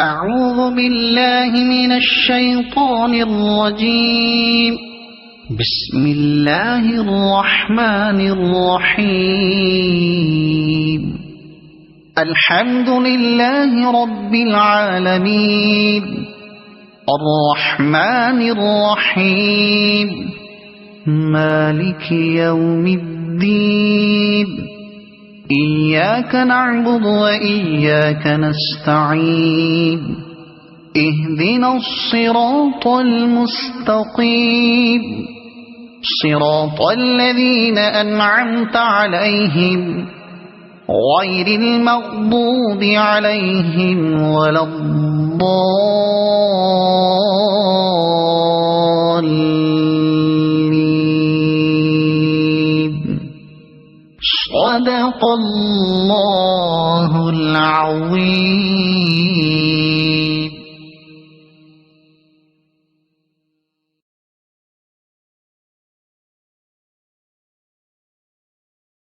أعوذ بالله من الشيطان الرجيم بسم الله الرحمن الرحيم الحمد لله رب العالمين الرحمن الرحيم مالك يوم الدين إياك نعبد وإياك نستعين اهدنا الصراط المستقيم صراط الذين أنعمت عليهم غير المغضوب عليهم ولا الضالين صدق الله العظيم.